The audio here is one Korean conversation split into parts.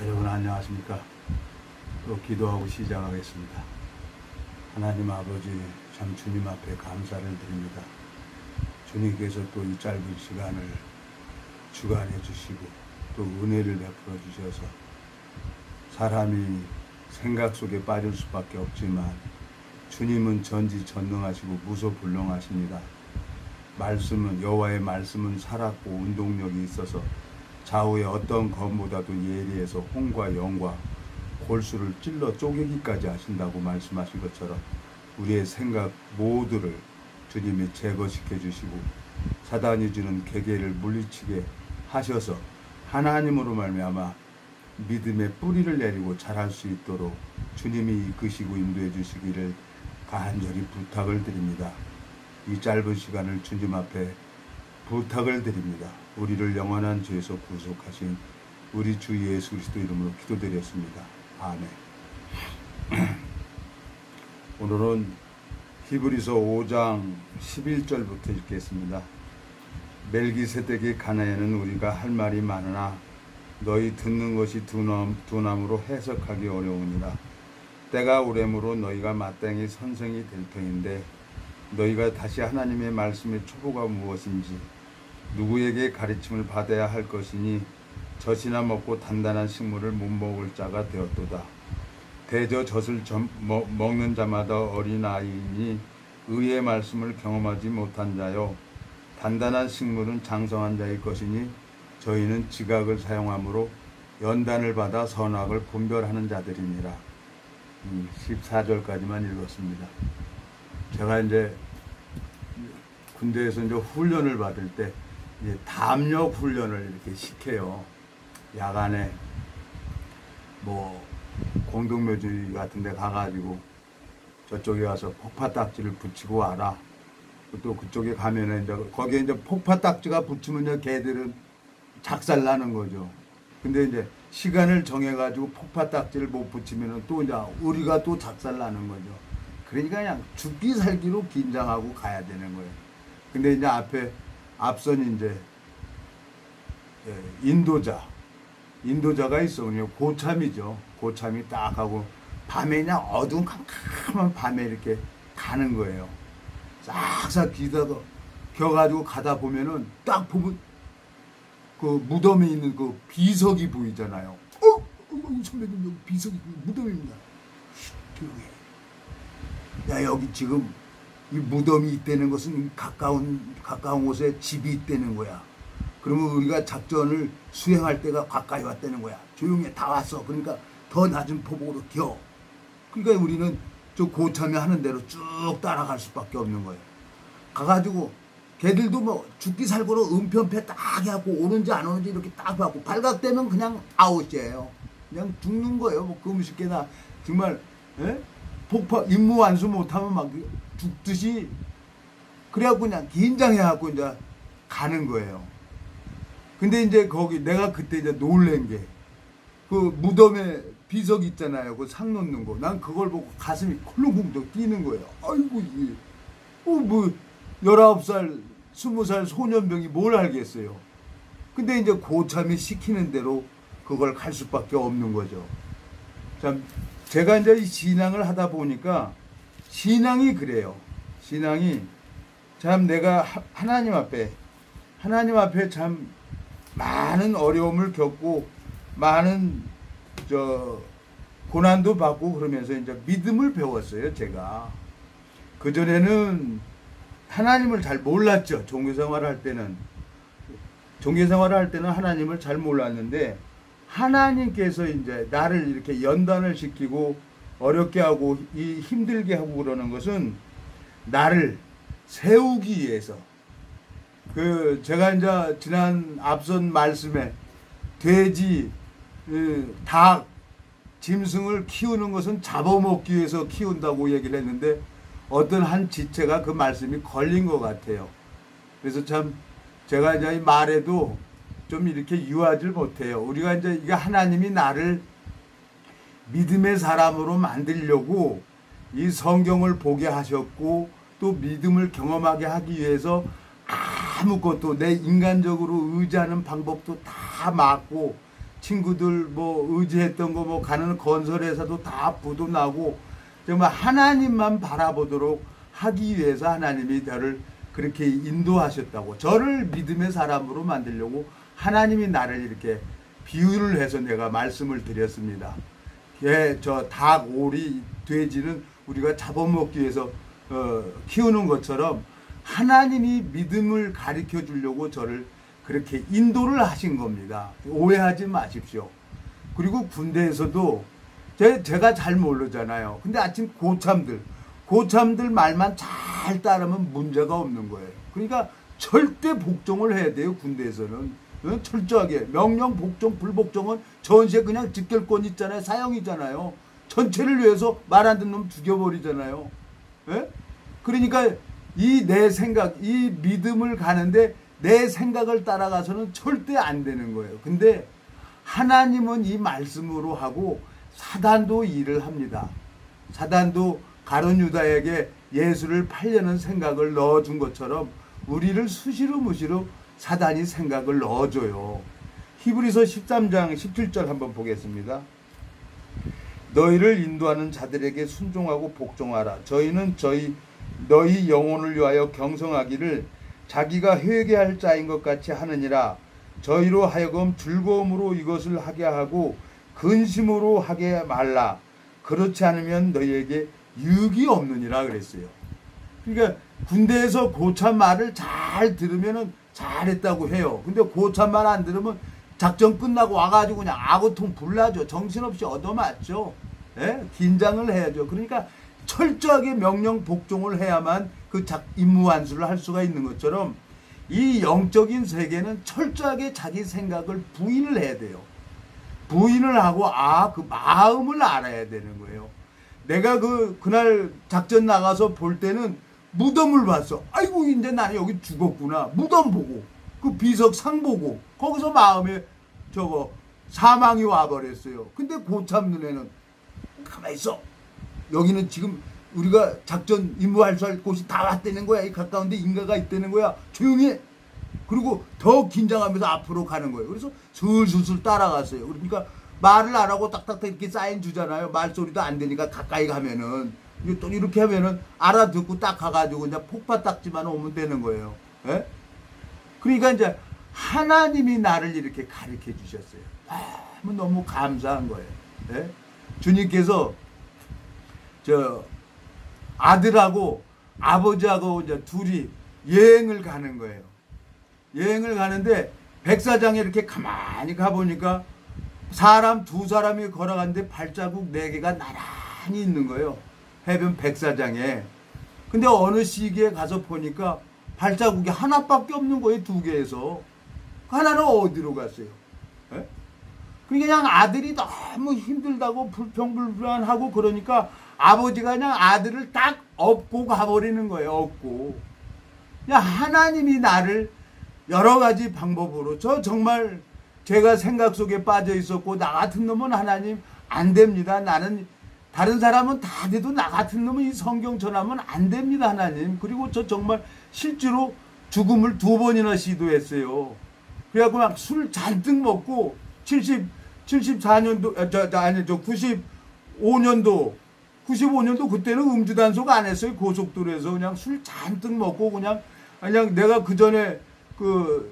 여러분 안녕하십니까. 또 기도하고 시작하겠습니다. 하나님 아버지, 참 주님 앞에 감사를 드립니다. 주님께서 또 이 짧은 시간을 주관해 주시고 또 은혜를 베풀어 주셔서 사람이 생각 속에 빠질 수밖에 없지만 주님은 전지전능하시고 무소불능하십니다. 말씀은, 여호와의 말씀은 살았고 운동력이 있어서 좌우의 어떤 검보다도 예리해서 홍과 영과 골수를 찔러 쪼개기까지 하신다고 말씀하신 것처럼 우리의 생각 모두를 주님이 제거시켜 주시고 사단이 주는 계계를 물리치게 하셔서 하나님으로 말미암아 믿음의 뿌리를 내리고 자랄 수 있도록 주님이 이끄시고 인도해 주시기를 간절히 부탁을 드립니다. 이 짧은 시간을 주님 앞에 부탁을 드립니다. 우리를 영원한 죄에서 구속하신 우리 주 예수 그리스도 이름으로 기도드렸습니다. 아멘. 오늘은 히브리서 5장 11절부터 읽겠습니다. 멜기세덱의 가나에는 우리가 할 말이 많으나 너희 듣는 것이 두나무로 해석하기 어려우니라. 때가 오래므로 너희가 마땅히 선생이 될 터인데 너희가 다시 하나님의 말씀의 초보가 무엇인지 누구에게 가르침을 받아야 할 것이니 젖이나 먹고 단단한 식물을 못 먹을 자가 되었도다. 대저 젖을 먹는 자마다 어린아이니 의의 말씀을 경험하지 못한 자요 단단한 식물은 장성한 자의 것이니 저희는 지각을 사용함으로 연단을 받아 선악을 분별하는 자들이니라. 14절까지만 읽었습니다. 제가 이제 군대에서 이제 훈련을 받을 때 이제 담력 훈련을 이렇게 시켜요. 야간에 뭐 공동묘지 같은 데 가가지고 저쪽에 가서 폭파딱지를 붙이고 와라. 또 그쪽에 가면은 이제 거기에 이제 폭파딱지가 붙으면 이제 걔들은 작살나는 거죠. 근데 이제 시간을 정해가지고 폭파딱지를 못 붙이면은 또 이제 우리가 또 작살나는 거죠. 그러니까 그냥 죽기 살기로 긴장하고 가야 되는 거예요. 근데 이제 앞선 이제 인도자가 있어. 그냥 고참이죠. 고참이 딱 하고 밤에 그냥 어두운 캄캄한 밤에 이렇게 가는 거예요. 싹싹 기다가 겨가지고 가다 보면은 딱 보면 그 무덤에 있는 그 비석이 보이잖아요. 선배님 여기 비석이 무덤입니다. 조용히. 야 여기 지금 이 무덤이 있다는 것은 가까운 곳에 집이 있다는 거야. 그러면 우리가 작전을 수행할 때가 가까이 왔다는 거야. 조용히 다 왔어. 그러니까 더 낮은 포복으로 겨. 그러니까 우리는 저 고참이 하는 대로 쭉 따라갈 수밖에 없는 거예요. 가가지고 걔들도 뭐 죽기 살고로 은편패 딱 해갖고 오는지 안 오는지 이렇게 딱 봐갖고 발각되면 그냥 아웃이에요. 그냥 죽는 거예요. 뭐 그 음식계나 정말 폭파 임무 완수 못하면 막 죽듯이 그래갖고 그냥 긴장해갖고 이제 가는 거예요. 근데 이제 거기 내가 그때 이제 놀란 게 그 무덤에 비석 있잖아요. 그 상 놓는 거. 난 그걸 보고 가슴이 콜록콜록 뛰는 거예요. 아이고 이게 뭐 19살 20살 소년병이 뭘 알겠어요. 근데 이제 고참이 시키는 대로 그걸 갈 수밖에 없는 거죠. 참 제가 이제 이 신앙을 하다 보니까 신앙이 그래요. 신앙이 참 내가 하나님 앞에 참 많은 어려움을 겪고 많은 고난도 받고 그러면서 이제 믿음을 배웠어요. 제가 그전에는 하나님을 잘 몰랐죠. 종교생활을 할 때는 하나님을 잘 몰랐는데 하나님께서 이제 나를 이렇게 연단을 시키고 어렵게 하고 힘들게 하고 그러는 것은 나를 세우기 위해서. 제가 이제 앞선 말씀에 돼지, 닭, 짐승을 키우는 것은 잡아먹기 위해서 키운다고 얘기를 했는데 어떤 한 지체가 그 말씀이 걸린 것 같아요. 그래서 참 제가 이제 이 말에도 좀 이렇게 유하질 못해요. 우리가 이제 이게 하나님이 나를 믿음의 사람으로 만들려고 이 성경을 보게 하셨고 또 믿음을 경험하게 하기 위해서 아무것도 내 인간적으로 의지하는 방법도 다 막고 친구들 뭐 의지했던 거 뭐 가는 건설회사도 다 부도 나고 정말 하나님만 바라보도록 하기 위해서 하나님이 저를 그렇게 인도하셨다고, 저를 믿음의 사람으로 만들려고 하나님이 나를 이렇게 비유를 해서 내가 말씀을 드렸습니다. 저 닭, 오리, 돼지는 우리가 잡아먹기 위해서 키우는 것처럼 하나님이 믿음을 가르쳐 주려고 저를 그렇게 인도를 하신 겁니다. 오해하지 마십시오. 그리고 군대에서도 제가 잘 모르잖아요. 근데 아침 고참들 말만 잘 따르면 문제가 없는 거예요. 그러니까 절대 복종을 해야 돼요. 군대에서는 철저하게 명령 복종 불복종은 전시에 그냥 직결권 있잖아요. 사형이잖아요. 전체를 위해서 말 안 듣는 놈 죽여버리잖아요. 예? 그러니까 이 내 생각, 이 믿음을 가는데 내 생각을 따라가서는 절대 안 되는 거예요. 근데 하나님은 이 말씀으로 하고 사단도 일을 합니다. 사단도 가룟 유다에게 예수를 팔려는 생각을 넣어준 것처럼 우리를 수시로 무시로 사단이 생각을 넣어줘요. 히브리서 13장 17절 한번 보겠습니다. 너희를 인도하는 자들에게 순종하고 복종하라. 저희는 너희 영혼을 위하여 경성하기를 자기가 회개할 자인 것 같이 하느니라. 저희로 하여금 즐거움으로 이것을 하게 하고 근심으로 하게 말라. 그렇지 않으면 너희에게 유익이 없느니라 그랬어요. 그러니까 군대에서 고참 말을 잘 들으면 잘했다고 해요. 근데 고참 말 안 들으면 작전 끝나고 와가지고 그냥 아구통 불나죠. 정신없이 얻어맞죠. 예? 긴장을 해야죠. 그러니까 철저하게 명령 복종을 해야만 그 임무 완수를 할 수가 있는 것처럼 이 영적인 세계는 철저하게 자기 생각을 부인을 해야 돼요. 부인을 하고 그 마음을 알아야 되는 거예요. 내가 그날 작전 나가서 볼 때는 무덤을 봤어. 아이고 이제 나는 여기 죽었구나. 무덤 보고 그 비석 상 보고 거기서 마음에 사망이 와버렸어요. 근데 고참 눈에는 가만히 있어. 여기는 지금 우리가 작전 임무할 수 할 곳이 다 왔다는 거야. 이 가까운데 인가가 있다는 거야. 조용히 해. 그리고 더 긴장하면서 앞으로 가는 거예요. 그래서 슬슬 따라갔어요. 그러니까 말을 안 하고 딱딱딱 이렇게 사인 주잖아요. 말소리도 안 되니까 가까이 가면은 또 이렇게 하면은 알아듣고 딱 가가지고 이제 폭파 딱지만 오면 되는 거예요. 예? 그러니까 이제 하나님이 나를 이렇게 가르쳐 주셨어요. 너무 감사한 거예요. 예? 주님께서 아들하고 아버지하고 이제 둘이 여행을 가는 거예요. 여행을 가는데 백사장에 이렇게 가만히 가보니까 두 사람이 걸어가는데 발자국 4개가 나란히 있는 거예요. 해변 백사장에. 근데 어느 시기에 가서 보니까 발자국이 하나밖에 없는 거예요. 2개에서. 하나는 어디로 갔어요? 예? 그냥 아들이 너무 힘들다고 불평불만하고 그러니까 아버지가 그냥 아들을 딱 업고 가버리는 거예요. 업고. 그냥 하나님이 나를 여러 가지 방법으로 정말 제가 생각 속에 빠져 있었고 나 같은 놈은 하나님 안 됩니다. 나는 다른 사람은 다 돼도 나 같은 놈은 이 성경 전하면 안 됩니다. 하나님. 그리고 정말 실제로 죽음을 2번이나 시도했어요. 그래갖고 막 술 잔뜩 먹고 95년도 그때는 음주 단속 안 했어요. 고속도로에서 그냥 술 잔뜩 먹고 그냥 내가 그 전에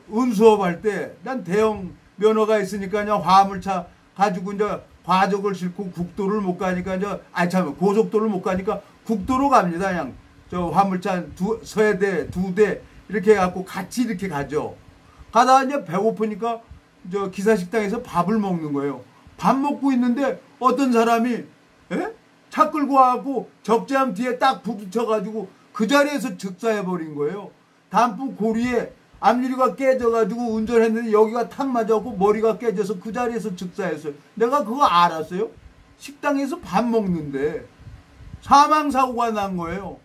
운수업 할 때 난 대형 면허가 있으니까 그냥 화물차 가지고 이제 과적을 싣고 국도를 못 가니까 고속도로를 못 가니까 국도로 갑니다. 그냥 화물차 서해대 2대 이렇게 해갖고 같이 이렇게 가죠. 가다가 이제 배고프니까 기사식당에서 밥을 먹는 거예요. 밥 먹고 있는데 어떤 사람이 차 끌고 와갖고 적재함 뒤에 딱 부딪혀가지고 그 자리에서 즉사해버린 거예요. 단풍 고리에 앞유리가 깨져가지고 운전했는데 여기가 탁 맞아갖고 머리가 깨져서 그 자리에서 즉사했어요. 내가 그거 알았어요? 식당에서 밥 먹는데 사망사고가 난 거예요.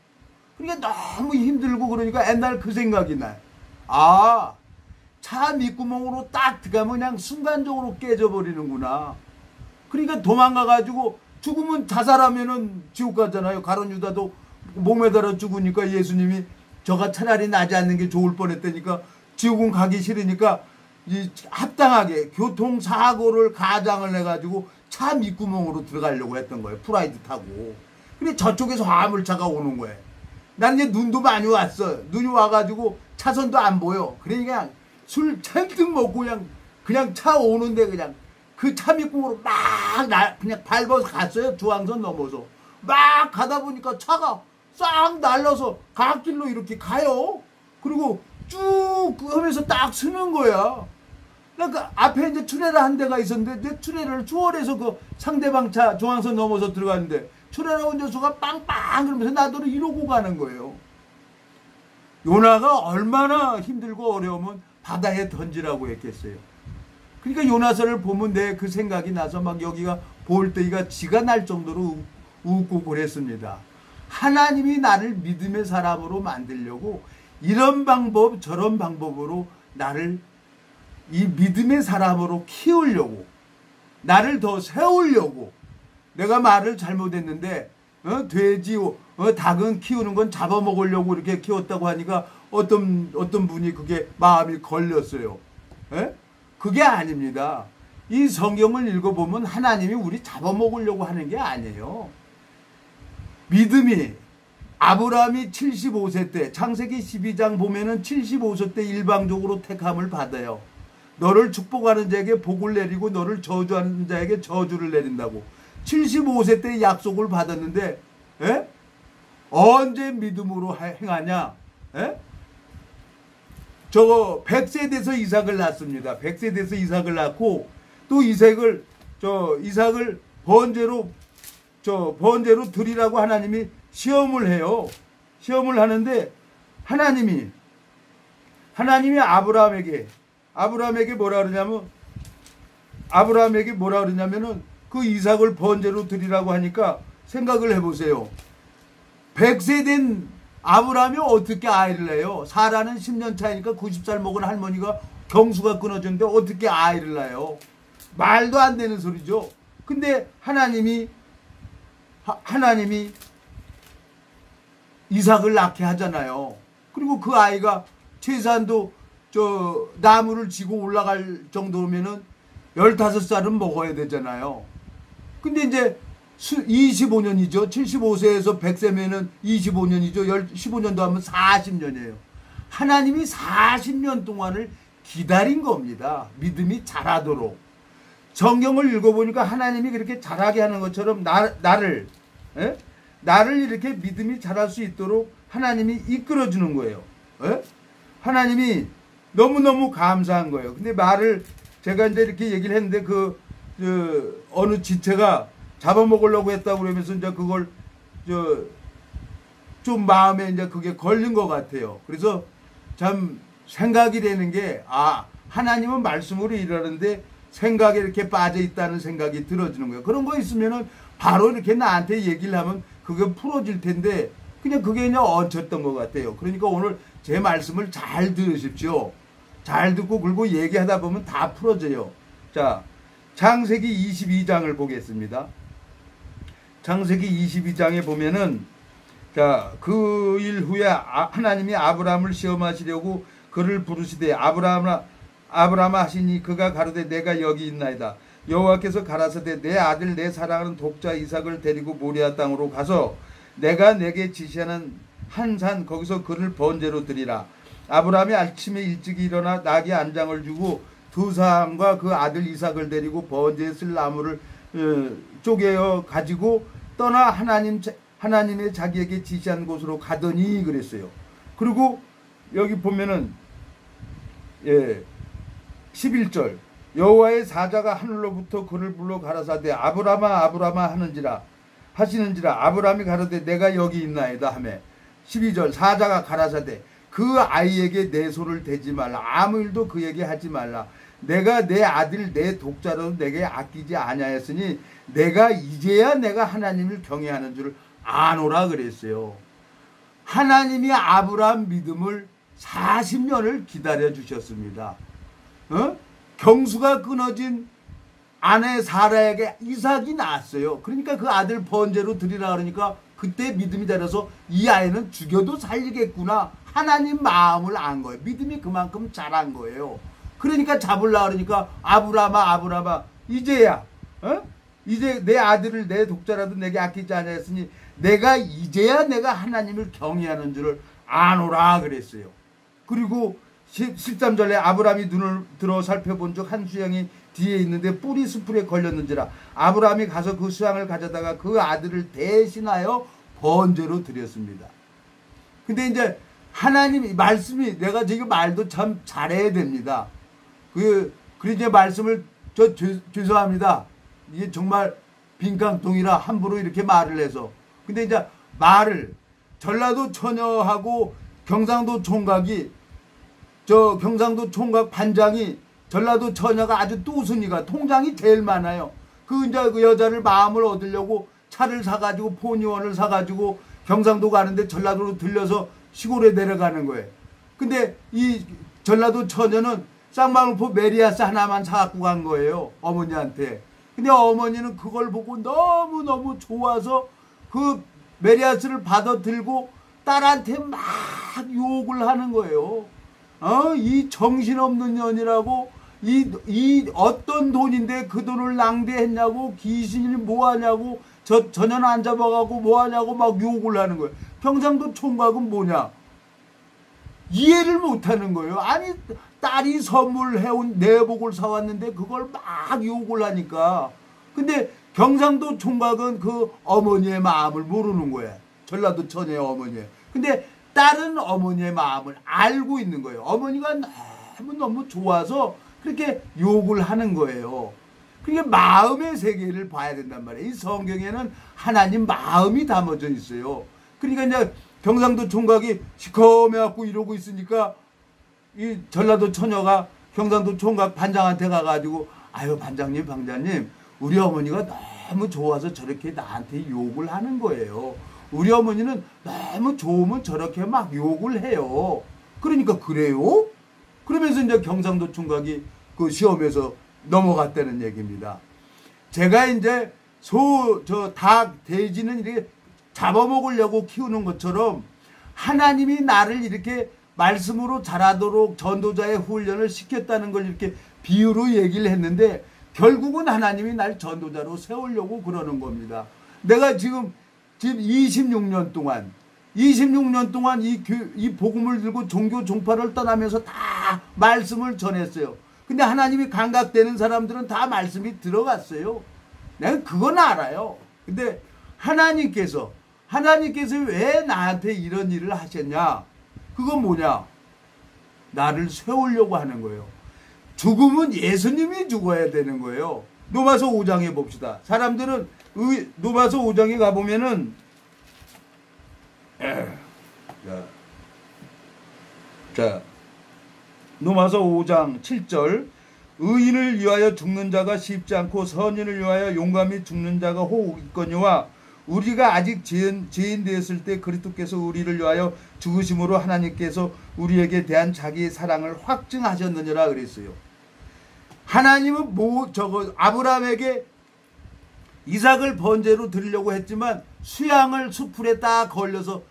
그러니까 너무 힘들고 그러니까 옛날 그 생각이 나요. 차 밑구멍으로 딱 들어가면 그냥 순간적으로 깨져버리는구나. 그러니까 도망가가지고 죽으면 자살하면은 지옥 가잖아요. 가룟 유다도 목에 달아 죽으니까 예수님이 저가 차라리 나지 않는 게 좋을 뻔했다니까 지옥은 가기 싫으니까 합당하게 교통사고를 가장을 해가지고 차 밑구멍으로 들어가려고 했던 거예요. 프라이드 타고. 근데 저쪽에서 화물차가 오는 거예요. 난 이제 눈도 많이 왔어. 눈이 와가지고 차선도 안 보여. 그러니까 술 잔뜩 먹고 그냥 차 오는데 그냥 그 차 밑구멍으로 그냥 밟아서 갔어요. 중앙선 넘어서. 막 가다 보니까 차가 싹 날라서 갓길로 이렇게 가요. 그리고 쭉 하면서 딱 서는 거야. 그러니까 앞에 이제 트레라 한 대가 있었는데 내 트레라를 추월해서 그 상대방 차 중앙선 넘어서 들어갔는데 트레라 운전수가 빵빵 그러면서 나더러 이러고 가는 거예요. 요나가 얼마나 힘들고 어려우면 바다에 던지라고 했겠어요. 그러니까 요나서를 보면 내 그 생각이 나서 막 여기가 볼때기가 지가 날 정도로 웃고 그랬습니다. 하나님이 나를 믿음의 사람으로 만들려고 이런 방법 저런 방법으로 나를 이 믿음의 사람으로 키우려고 나를 더 세우려고 내가 말을 잘못했는데 돼지 닭은 키우는 건 잡아먹으려고 이렇게 키웠다고 하니까 어떤 분이 그게 마음이 걸렸어요. 에? 그게 아닙니다. 이 성경을 읽어보면 하나님이 우리 잡아먹으려고 하는 게 아니에요. 믿음이 아브라함이 75세 때 창세기 12장 보면은 75세 때 일방적으로 택함을 받아요. 너를 축복하는 자에게 복을 내리고 너를 저주하는 자에게 저주를 내린다고 75세 때 약속을 받았는데 에? 언제 믿음으로 행하냐? 에? 저거 100세 돼서 이삭을 낳습니다. 100세 돼서 이삭을 낳고 또 이삭을 번제로 드리라고 하나님이 시험을 해요. 시험을 하는데 하나님이 아브라함에게 뭐라 그러냐면은 그 이삭을 번제로 드리라고 하니까 생각을 해보세요. 100세 된 아브라함이 어떻게 아이를 낳아요? 사라는 10년 차이니까 90살 먹은 할머니가 경수가 끊어졌는데 어떻게 아이를 낳아요? 말도 안 되는 소리죠. 근데 하나님이 이삭을 낳게 하잖아요. 그리고 그 아이가 최소한도 나무를 지고 올라갈 정도면은 15살은 먹어야 되잖아요. 근데 이제 25년이죠. 75세에서 100세면은 25년이죠. 15년 더하면 40년이에요. 하나님이 40년 동안을 기다린 겁니다. 믿음이 자라도록. 성경을 읽어보니까 하나님이 그렇게 자라게 하는 것처럼 나를 이렇게 믿음이 자랄 수 있도록 하나님이 이끌어주는 거예요. 하나님이 너무너무 감사한 거예요. 근데 제가 이제 이렇게 얘기를 했는데 어느 지체가 잡아먹으려고 했다고 그러면서 이제 그걸 좀 마음에 이제 그게 걸린 것 같아요. 그래서 참 생각이 되는 게 하나님은 말씀으로 일하는데 생각에 이렇게 빠져 있다는 생각이 들어지는 거예요. 그런 거 있으면은 바로 이렇게 나한테 얘기를 하면 그게 풀어질 텐데 그냥 그게 그냥 얹혔던 것 같아요. 그러니까 오늘 제 말씀을 잘 들으십시오. 잘 듣고 그리고 얘기하다 보면 다 풀어져요. 자, 창세기 22장을 보겠습니다. 창세기 22장에 보면은 그 일 후에 하나님이 아브라함을 시험하시려고 그를 부르시되 아브라함아 하시니 그가 가로되 내가 여기 있나이다. 여호와께서 가라사대 내 아들 내 사랑하는 독자 이삭을 데리고 모리아 땅으로 가서 내가 내게 지시하는 한 산 거기서 그를 번제로 드리라. 아브라함이 아침에 일찍 일어나 낙에 안장을 주고 두 사람과 그 아들 이삭을 데리고 번제에 쓸 나무를 쪼개어 가지고 떠나 하나님의 자기에게 지시한 곳으로 가더니 그랬어요. 그리고 여기 보면은 11절 여호와의 사자가 하늘로부터 그를 불러 가라사대 아브라함아 하시는지라 아브라함이 가로되 내가 여기 있나이다 하매 12절 사자가 가라사대 그 아이에게 내 손을 대지 말라 아무 일도 그에게 하지 말라 내가 내 아들 내 독자로 내게 아끼지 아니하였으니 내가 이제야 내가 하나님을 경외하는 줄 아노라 그랬어요. 하나님이 아브라함 믿음을 40년을 기다려 주셨습니다. 경수가 끊어진 아내 사라에게 이삭이 낳았어요. 그러니까 그 아들 번제로 드리라 그러니까 그때 믿음이 자라서 이 아이는 죽여도 살리겠구나 하나님 마음을 안 거예요. 믿음이 그만큼 자란 거예요. 그러니까 잡으려고 그러니까 아브라함아 이제야 이제 내 아들을 내 독자라도 내게 아끼지 않아 했으니 내가 이제야 내가 하나님을 경외하는 줄을 아노라 그랬어요. 그리고 13절에 아브라함이 눈을 들어 살펴본 즉 한 수양이 뒤에 있는데 뿔이 수풀에 걸렸는지라 아브라함이 가서 그 수양을 가져다가 그 아들을 대신하여 번제로 드렸습니다. 근데 이제 하나님 말씀이 내가 지금 말도 참 잘해야 됩니다. 이제 말씀을 죄송합니다. 이게 정말 빈깡통이라 함부로 이렇게 말을 해서. 근데 이제 말을 전라도 처녀하고 경상도 총각이 경상도 총각 반장이 전라도 처녀가 아주 뚜순이가 통장이 제일 많아요. 이제 그 여자를 마음을 얻으려고 차를 사가지고 포니원을 사가지고 경상도 가는데 전라도로 들려서 시골에 내려가는 거예요. 근데 이 전라도 처녀는 쌍방울포 메리아스 하나만 사갖고 간 거예요. 어머니한테. 근데 어머니는 그걸 보고 너무너무 좋아서 그 메리아스를 받아 들고 딸한테 막 욕을 하는 거예요. 이 정신없는 년이라고 이 어떤 돈인데 그 돈을 낭비했냐고 귀신이 뭐하냐고 전혀 안 잡아가고 뭐하냐고 막 욕을 하는 거예요. 경상도 총각은 뭐냐? 이해를 못하는 거예요. 아니 딸이 선물해온 내복을 사왔는데 그걸 막 욕을 하니까. 근데 경상도 총각은 그 어머니의 마음을 모르는 거예요. 전라도 처녀의 어머니예요. 근데 딸은 어머니의 마음을 알고 있는 거예요. 어머니가 너무 좋아서 그렇게 욕을 하는 거예요. 그게 마음의 세계를 봐야 된단 말이에요. 이 성경에는 하나님 마음이 담아져 있어요. 그러니까 이제 경상도 총각이 시커매갖고 이러고 있으니까 이 전라도 처녀가 경상도 총각 반장한테 가가지고 아유 반장님 우리 어머니가 너무 좋아서 저렇게 나한테 욕을 하는 거예요. 우리 어머니는 너무 좋으면 저렇게 막 욕을 해요. 그러니까 그래요? 그러면서 이제 경상도 총각이 그 시험에서 넘어갔다는 얘기입니다. 제가 이제 닭, 돼지는 이렇게 잡아먹으려고 키우는 것처럼 하나님이 나를 이렇게 말씀으로 자라도록 전도자의 훈련을 시켰다는 걸 이렇게 비유로 얘기를 했는데 결국은 하나님이 날 전도자로 세우려고 그러는 겁니다. 내가 지금 26년 동안 이 복음을 들고 종교 종파를 떠나면서 다 말씀을 전했어요. 근데 하나님이 감각되는 사람들은 다 말씀이 들어갔어요. 내가 그건 알아요. 근데 하나님께서 왜 나한테 이런 일을 하셨냐? 그건 뭐냐? 나를 세우려고 하는 거예요. 죽음은 예수님이 죽어야 되는 거예요. 로마서 5장에 봅시다. 사람들은 로마서 5장에 가보면은 자 로마서 5장 7절 의인을 위하여 죽는 자가 쉽지 않고 선인을 위하여 용감히 죽는 자가 혹 있거니와 우리가 아직 죄인 되었을 때 그리스도께서 우리를 위하여 죽으심으로 하나님께서 우리에게 대한 자기의 사랑을 확증하셨느니라 그랬어요. 하나님은 아브라함에게 이삭을 번제로 드리려고 했지만 수양을 수풀에 딱 걸려서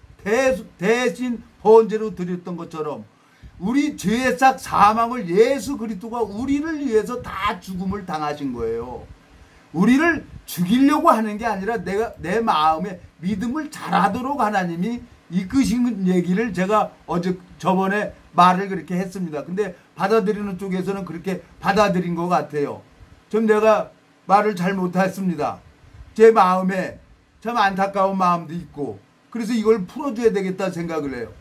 대신 번제로 드렸던 것처럼 우리 죄의 싹 사망을 예수 그리스도가 우리를 위해서 다 죽음을 당하신 거예요. 우리를 죽이려고 하는 게 아니라 내 마음에 믿음을 잘하도록 하나님이 이끄신 얘기를 제가 저번에 말을 그렇게 했습니다. 근데 받아들이는 쪽에서는 그렇게 받아들인 것 같아요. 좀 내가 말을 잘 못했습니다. 제 마음에 참 안타까운 마음도 있고 그래서 이걸 풀어줘야 되겠다 생각을 해요.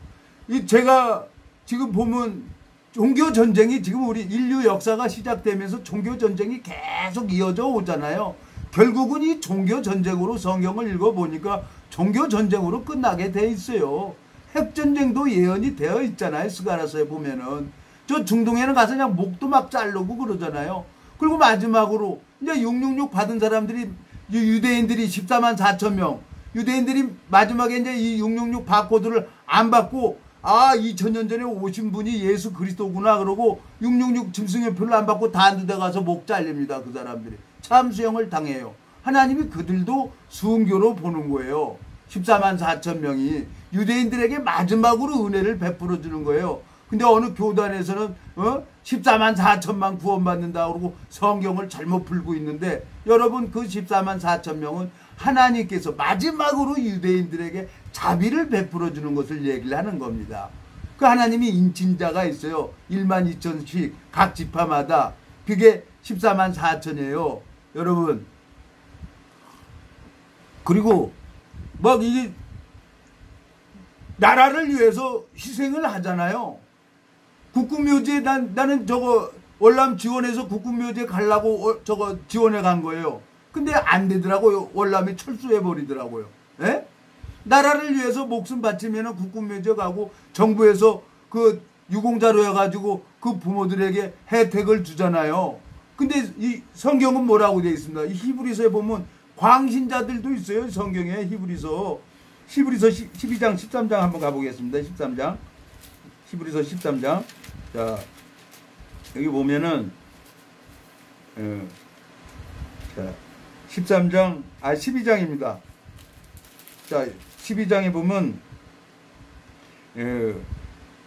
제가 지금 보면 종교전쟁이 지금 우리 인류 역사가 시작되면서 종교전쟁이 계속 이어져 오잖아요. 결국은 이 종교전쟁으로 성경을 읽어보니까 종교전쟁으로 끝나게 돼 있어요. 핵전쟁도 예언이 되어 있잖아요. 스가랴서에 보면은. 저 중동에는 가서 그냥 목도 막 자르고 그러잖아요. 그리고 마지막으로 이제 666 받은 사람들이 유대인들이 14만 4천 명. 유대인들이 마지막에 이제 이 666 바코드를 안 받고 2000년 전에 오신 분이 예수 그리스도구나 그러고 666 짐승의표를 안 받고 단두대 가서 목 잘립니다. 그 사람들이. 참수형을 당해요. 하나님이 그들도 순교로 보는 거예요. 14만 4천 명이 유대인들에게 마지막으로 은혜를 베풀어 주는 거예요. 근데 어느 교단에서는 14만 4천만 구원받는다 그러고 성경을 잘못 풀고 있는데, 여러분 그 14만 4천 명은 하나님께서 마지막으로 유대인들에게 자비를 베풀어 주는 것을 얘기를 하는 겁니다. 그 하나님이 인친자가 있어요. 1만 2천씩 각 지파마다. 그게 14만 4천이에요. 여러분. 그리고 막 이게 나라를 위해서 희생을 하잖아요. 국군묘지에 나는 저거 월남 지원해서 국군묘지에 가려고 저거 지원해 간 거예요. 근데 안 되더라고요. 월남이 철수해 버리더라고요. 예? 나라를 위해서 목숨 바치면은 국군묘지에 가고 정부에서 그 유공자로 해가지고 그 부모들에게 혜택을 주잖아요. 근데 이 성경은 뭐라고 되어 있습니다. 이 히브리서에 보면 광신자들도 있어요. 성경에 히브리서 12장 13장 한번 가보겠습니다. 13장 히브리서 13장. 자, 여기 보면은 자, 12장입니다. 자, 12장에 보면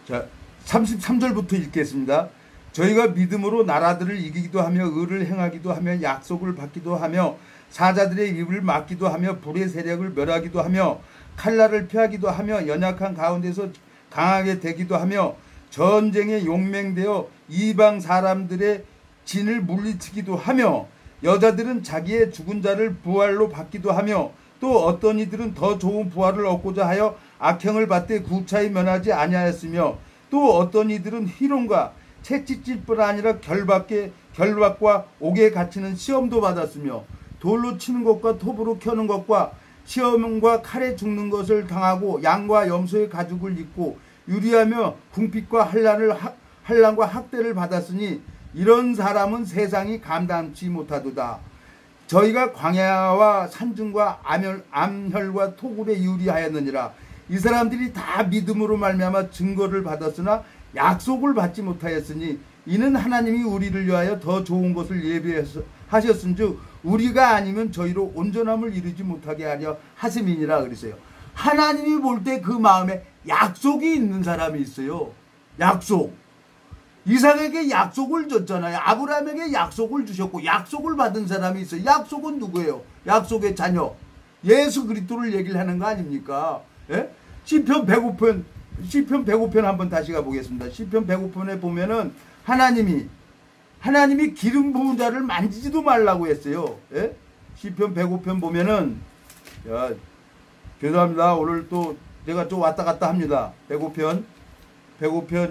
자, 33절부터 읽겠습니다. 저희가 믿음으로 나라들을 이기기도 하며 의를 행하기도 하며 약속을 받기도 하며 사자들의 입을 막기도 하며 불의 세력을 멸하기도 하며 칼날을 피하기도 하며 연약한 가운데서 강하게 되기도 하며 전쟁에 용맹되어 이방 사람들의 진을 물리치기도 하며 여자들은 자기의 죽은 자를 부활로 받기도 하며 또 어떤 이들은 더 좋은 부활을 얻고자 하여 악행을 받되 구차히 면하지 아니하였으며 또 어떤 이들은 희롱과 채찍질 뿐 아니라 결박과 옥에 갇히는 시험도 받았으며 돌로 치는 것과 톱으로 켜는 것과 시험과 칼에 죽는 것을 당하고 양과 염소의 가죽을 입고 유리하며 궁핍과 환난과 학대를 받았으니 이런 사람은 세상이 감당치 못하도다. 저희가 광야와 산중과 암혈과 토굴에 유리하였느니라. 이 사람들이 다 믿음으로 말미암아 증거를 받았으나 약속을 받지 못하였으니 이는 하나님이 우리를 위하여 더 좋은 것을 예비하셨은즉 우리가 아니면 저희로 온전함을 이루지 못하게 하려 하심이니라 그랬어요. 하나님이 볼 때 그 마음에 약속이 있는 사람이 있어요. 약속. 이삭에게 약속을 줬잖아요. 아브라함에게 약속을 주셨고 약속을 받은 사람이 있어요. 약속은 누구예요? 약속의 자녀 예수 그리스도를 얘기를 하는 거 아닙니까? 예? 시편 105편 한번 다시 가보겠습니다. 시편 105편에 보면은 하나님이 기름 부은 자를 만지지도 말라고 했어요. 예? 시편 105편 보면은 죄송합니다. 오늘 또 내가 좀 왔다 갔다 합니다. 105편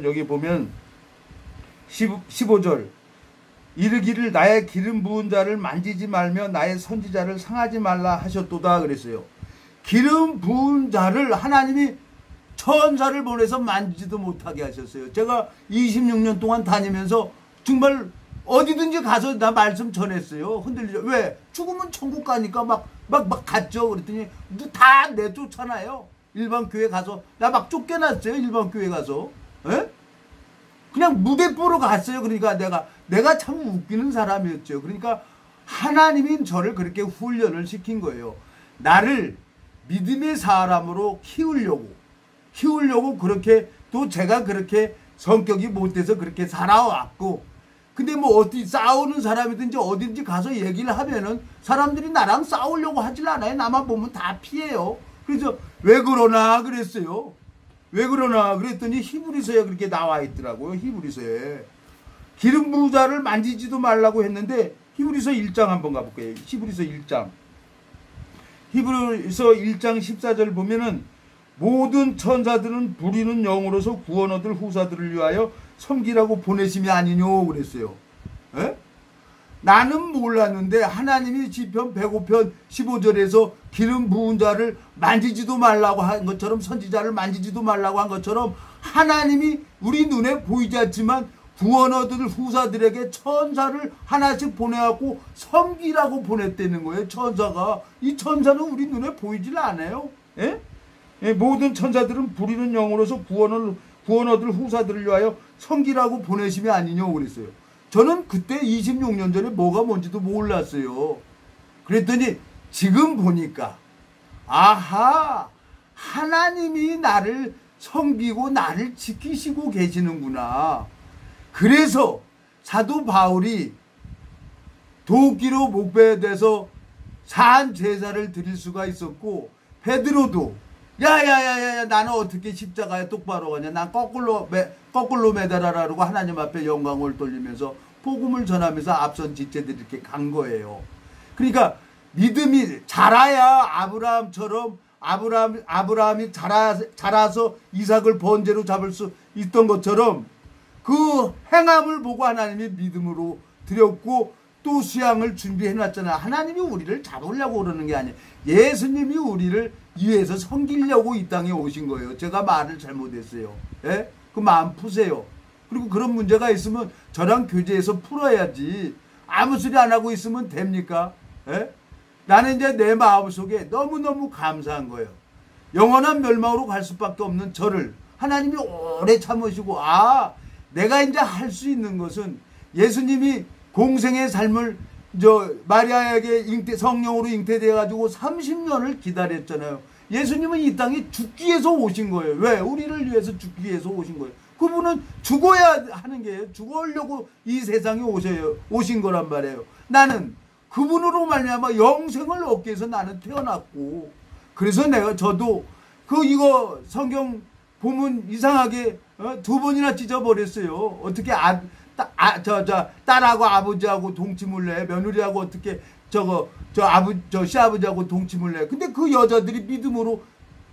여기 보면 15절 이르기를 나의 기름 부은 자를 만지지 말며 나의 선지자를 상하지 말라 하셨도다 그랬어요. 기름 부은 자를 하나님이 천사를 보내서 만지지도 못하게 하셨어요. 제가 26년 동안 다니면서 정말 어디든지 가서 나 말씀 전했어요. 흔들리죠. 왜? 죽으면 천국 가니까 막 갔죠. 그랬더니 다 내쫓잖아요. 일반 교회 가서 나 막 쫓겨났어요. 일반 교회 가서. 에? 그냥 무대뽀로 갔어요. 그러니까 내가 참 웃기는 사람이었죠. 그러니까 하나님이 저를 그렇게 훈련을 시킨 거예요. 나를 믿음의 사람으로 키우려고 그렇게 또 제가 그렇게 성격이 못돼서 그렇게 살아왔고, 근데 뭐 어디 싸우는 사람이든지 어딘지 가서 얘기를 하면은 사람들이 나랑 싸우려고 하질 않아요. 나만 보면 다 피해요. 그래서 왜 그러나 그랬어요. 왜 그러나 그랬더니 히브리서에 그렇게 나와 있더라고요. 히브리서에 기름 부은 자를 만지지도 말라고 했는데 히브리서 1장 한번 가볼게요. 히브리서 1장 14절 보면은 모든 천사들은 부리는 영으로서 구원 얻을 후사들을 위하여 섬기라고 보내심이 아니뇨 그랬어요. 에? 나는 몰랐는데 하나님이 시편 105편 15절에서 기름 부은 자를 만지지도 말라고 한 것처럼, 선지자를 만지지도 말라고 한 것처럼 하나님이 우리 눈에 보이지 않지만 구원 얻을 후사들에게 천사를 하나씩 보내갖고 섬기라고 보냈다는 거예요. 천사가. 이 천사는 우리 눈에 보이질 않아요. 예? 예, 모든 천사들은 부리는 영으로서 구원 얻을 후사들을 위하여 섬기라고 보내심이 아니냐고 그랬어요. 저는 그때 26년 전에 뭐가 뭔지도 몰랐어요. 그랬더니 지금 보니까 아하, 하나님이 나를 섬기고 나를 지키시고 계시는구나. 그래서 사도 바울이 도끼로 목배돼서 산 제사를 드릴 수가 있었고, 베드로도 야야야야 나는 어떻게 십자가에 똑바로 가냐, 난 거꾸로 매달아라고 하나님 앞에 영광을 돌리면서 복음을 전하면서 앞선 지체들이 이렇게 간 거예요. 그러니까 믿음이 자라야 아브라함이 자라서 이삭을 번제로 잡을 수 있던 것처럼 그 행함을 보고 하나님이 믿음으로 드렸고 또 수양을 준비해놨잖아. 하나님이 우리를 잡으려고 그러는 게 아니에요. 예수님이 우리를 위해서 섬기려고 이 땅에 오신 거예요. 제가 말을 잘못했어요. 예? 그 마음 푸세요. 그리고 그런 문제가 있으면 저랑 교제해서 풀어야지. 아무 소리 안 하고 있으면 됩니까? 예? 나는 이제 내 마음속에 너무너무 감사한 거예요. 영원한 멸망으로 갈 수밖에 없는 저를 하나님이 오래 참으시고, 내가 이제 할 수 있는 것은 예수님이 공생의 삶을 마리아에게 성령으로 잉태되어가지고 30년을 기다렸잖아요. 예수님은 이 땅에 죽기 위해서 오신 거예요. 왜? 우리를 위해서 죽기 위해서 오신 거예요. 그분은 죽어야 하는 게예요. 죽으려고 이 세상에 오신 거란 말이에요. 나는 그분으로 말미암아 영생을 얻기 위해서 나는 태어났고, 그래서 저도 이거 성경 보면 이상하게 2번이나 찢어버렸어요. 어떻게 딸하고 아버지하고 동침을 내, 며느리하고 어떻게 시아버지하고 동침을 내. 근데 그 여자들이 믿음으로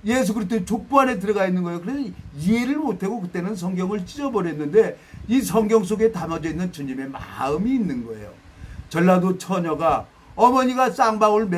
예수 그리스도의 족보 안에 들어가 있는 거예요. 그래서 이해를 못하고 그때는 성경을 찢어버렸는데 이 성경 속에 담아져 있는 주님의 마음이 있는 거예요. 전라도 처녀가 어머니가 쌍방울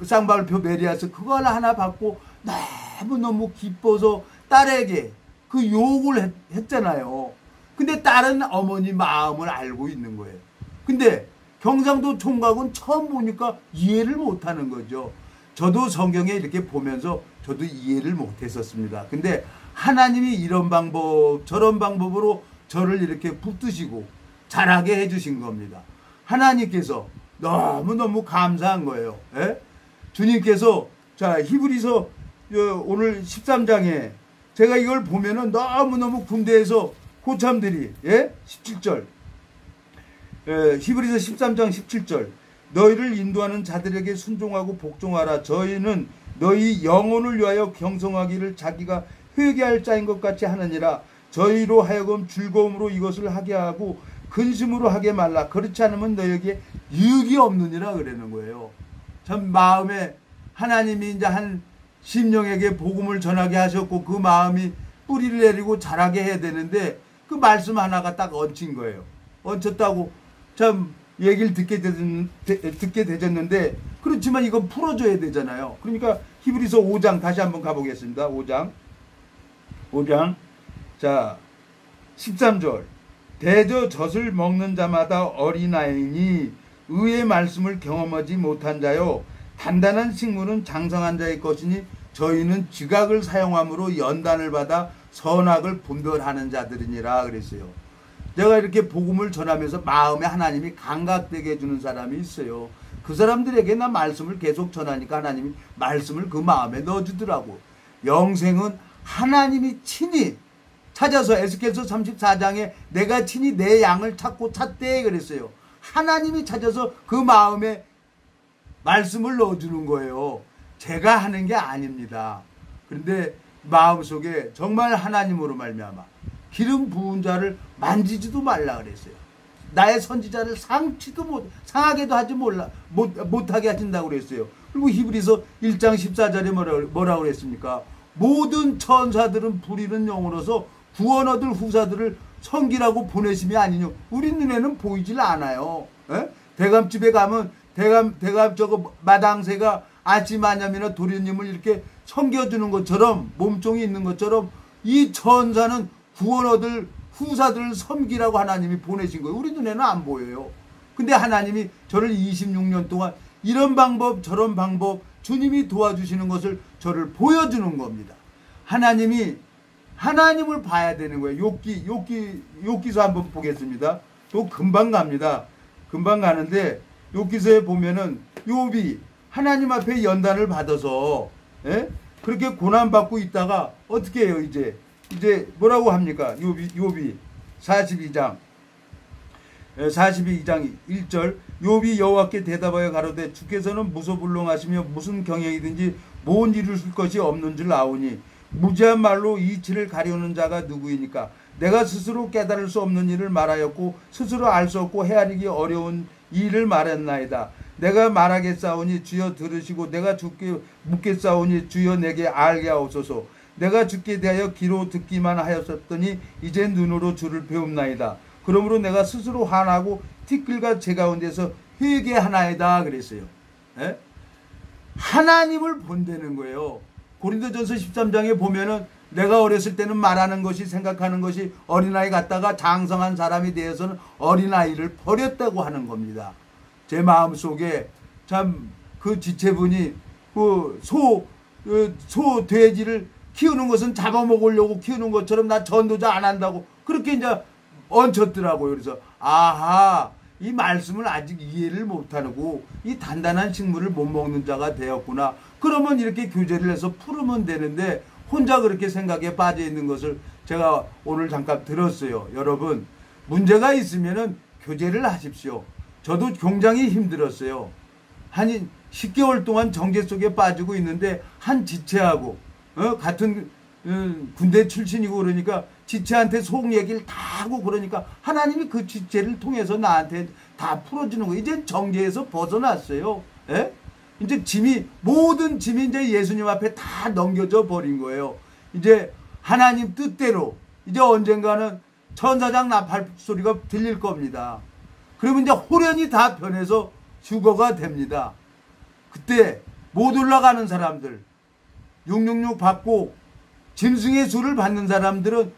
쌍방울표 메리아스 그걸 하나 받고 너무너무 기뻐서 딸에게 그 욕을 했잖아요. 근데 딸은 어머니 마음을 알고 있는 거예요. 근데 경상도 총각은 처음 보니까 이해를 못하는 거죠. 저도 성경에 이렇게 보면서 저도 이해를 못했었습니다. 근데 하나님이 이런 방법 저런 방법으로 저를 이렇게 붙드시고 자라게 해주신 겁니다. 하나님께서 너무너무 감사한 거예요. 예? 주님께서 히브리서 오늘 13장에 제가 이걸 보면은 너무너무 군대에서 고참들이 17절 히브리서 13장 17절 너희를 인도하는 자들에게 순종하고 복종하라. 저희는 너희 영혼을 위하여 경성하기를 자기가 회개할 자인 것 같이 하느니라. 저희로 하여금 즐거움으로 이것을 하게 하고 근심으로 하게 말라. 그렇지 않으면 너희에게 유익이 없느니라 그러는 거예요. 참 마음에 하나님이 이제 한 심령에게 복음을 전하게 하셨고 그 마음이 뿌리를 내리고 자라게 해야 되는데 그 말씀 하나가 딱 얹힌 거예요. 얹혔다고 참 얘기를 듣게 되졌는데 그렇지만 이건 풀어줘야 되잖아요. 그러니까 히브리서 5장 다시 한번 가보겠습니다. 5장 자 13절 대저 젖을 먹는 자마다 어린아이니 의의 말씀을 경험하지 못한 자요 단단한 식물은 장성한 자의 것이니 저희는 지각을 사용함으로 연단을 받아 선악을 분별하는 자들이니라 그랬어요. 내가 이렇게 복음을 전하면서 마음에 하나님이 감각되게 해주는 사람이 있어요. 그 사람들에게 나 말씀을 계속 전하니까 하나님이 말씀을 그 마음에 넣어주더라고. 영생은 하나님이 친히 찾아서 에스겔서 34장에 내가 친히 내 양을 찾고 찾되 그랬어요. 하나님이 찾아서 그 마음에 말씀을 넣어주는 거예요. 제가 하는 게 아닙니다. 그런데 마음속에 정말 하나님으로 말미암아 기름 부은 자를 만지지도 말라 그랬어요. 나의 선지자를 상하게도 하지 못하게 하신다고 그랬어요. 그리고 히브리서 1장 14절에 뭐라고 그랬습니까? 모든 천사들은 부리는 영으로서 구원 얻을 후사들을 섬기라고 보내심이 아니뇨. 우리 눈에는 보이질 않아요. 에? 대감집에 가면 대감 마당새가 아침마냠이나 도련님을 이렇게 섬겨주는 것처럼 몸종이 있는 것처럼 이 천사는 구원 얻을 후사들을 섬기라고 하나님이 보내신 거예요. 우리 눈에는 안 보여요. 근데 하나님이 저를 26년 동안 이런 방법 저런 방법 주님이 도와주시는 것을 저를 보여주는 겁니다. 하나님을 봐야 되는 거예요. 욥기서 한번 보겠습니다. 또 금방 갑니다. 금방 가는데 욥기서에 보면은 욥이 하나님 앞에 연단을 받아서 그렇게 고난받고 있다가 어떻게 해요? 이제 뭐라고 합니까? 욥이 42장 1절 욥이 여호와께 대답하여 가로되 주께서는 무소불능하시며 무슨 경영이든지 못 이루실 것이 없는 줄 아오니 무지한 말로 이치를 가려는 자가 누구이니까 내가 스스로 깨달을 수 없는 일을 말하였고 스스로 알 수 없고 헤아리기 어려운 일을 말했나이다. 내가 말하겠사오니 주여 들으시고 내가 주께 묻겠사오니 주여 내게 알게 하옵소서. 내가 주께 대하여 귀로 듣기만 하였었더니 이제 눈으로 주를 배움나이다. 그러므로 내가 스스로 화나고 티끌과 제 가운데서 회개하나이다 그랬어요. 에? 하나님을 본다는 거예요. 고린도전서 13장에 보면은 내가 어렸을 때는 말하는 것이 생각하는 것이 어린아이 같다가 장성한 사람이 되어서는 어린아이를 버렸다고 하는 겁니다. 제 마음속에 참 그 지체분이 그 소 돼지를 키우는 것은 잡아먹으려고 키우는 것처럼 나 전도자 안 한다고 그렇게 이제 얹혔더라고요. 그래서 아하 이 말씀을 아직 이해를 못하고 이 단단한 식물을 못 먹는 자가 되었구나. 그러면 이렇게 교제를 해서 풀으면 되는데 혼자 그렇게 생각에 빠져 있는 것을 제가 오늘 잠깐 들었어요. 여러분 문제가 있으면은 교제를 하십시오. 저도 굉장히 힘들었어요. 한 10개월 동안 정계 속에 빠지고 있는데 한 지체하고 같은 군대 출신이고 그러니까 지체한테 속 얘기를 다 하고 그러니까 하나님이 그 지체를 통해서 나한테 다 풀어주는 거예요. 이제 정계에서 벗어났어요. 예? 이제 모든 짐이 이제 예수님 앞에 다 넘겨져 버린 거예요. 이제 하나님 뜻대로 이제 언젠가는 천사장 나팔 소리가 들릴 겁니다. 그러면 이제 호련이 다 변해서 휴거가 됩니다. 그때 못 올라가는 사람들 666 받고 짐승의 수를 받는 사람들은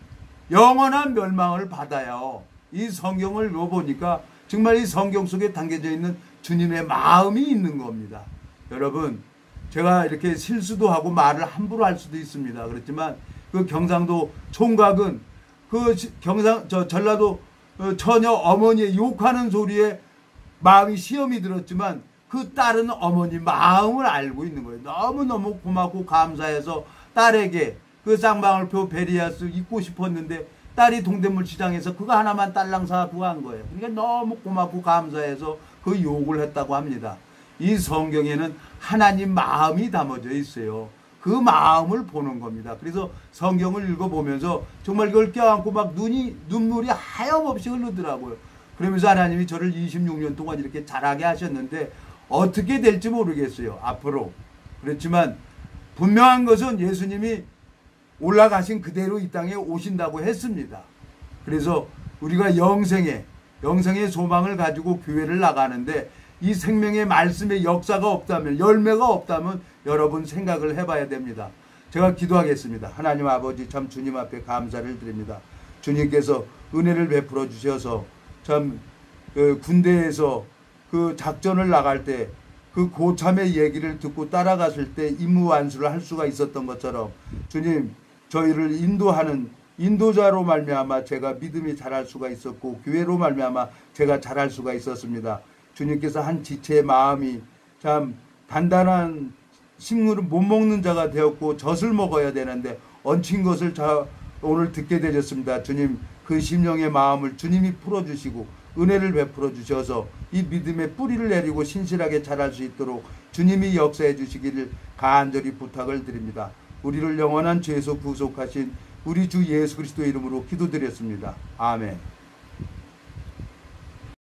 영원한 멸망을 받아요. 이 성경을 보니까 정말 이 성경 속에 담겨져 있는 주님의 마음이 있는 겁니다. 여러분 제가 이렇게 실수도 하고 말을 함부로 할 수도 있습니다. 그렇지만 그 경상도 총각은 그 전라도 처녀 어머니의 욕하는 소리에 마음이 시험이 들었지만 그 딸은 어머니 마음을 알고 있는 거예요. 너무너무 고맙고 감사해서 딸에게 그 쌍방울표 베리아스 입고 싶었는데 딸이 동대문 시장에서 그거 하나만 딸랑 사고 간 거예요. 그러니까 너무 고맙고 감사해서 그 욕을 했다고 합니다. 이 성경에는 하나님 마음이 담아져 있어요. 그 마음을 보는 겁니다. 그래서 성경을 읽어보면서 정말 그걸 껴안고 막 눈물이 하염없이 흐르더라고요. 그러면서 하나님이 저를 26년 동안 이렇게 자라게 하셨는데 어떻게 될지 모르겠어요. 앞으로. 그렇지만 분명한 것은 예수님이 올라가신 그대로 이 땅에 오신다고 했습니다. 그래서 우리가 영생의 소망을 가지고 교회를 나가는데 이 생명의 말씀의 역사가 없다면 열매가 없다면 여러분 생각을 해봐야 됩니다. 제가 기도하겠습니다. 하나님 아버지 참 주님 앞에 감사를 드립니다. 주님께서 은혜를 베풀어 주셔서 참 군대에서 그 작전을 나갈 때 그 고참의 얘기를 듣고 따라갔을 때 임무완수를 할 수가 있었던 것처럼 주님 저희를 인도하는 인도자로 말미암아 제가 믿음이 자랄 수가 있었고 교회로 말미암아 제가 자랄 수가 있었습니다. 주님께서 한 지체의 마음이 참 단단한 식물을 못 먹는 자가 되었고 젖을 먹어야 되는데 얹힌 것을 오늘 듣게 되셨습니다. 주님 그 심령의 마음을 주님이 풀어주시고 은혜를 베풀어 주셔서 이 믿음의 뿌리를 내리고 신실하게 자랄 수 있도록 주님이 역사해 주시기를 간절히 부탁을 드립니다. 우리를 영원한 죄에서 구속하신 우리 주 예수 그리스도의 이름으로 기도드렸습니다. 아멘.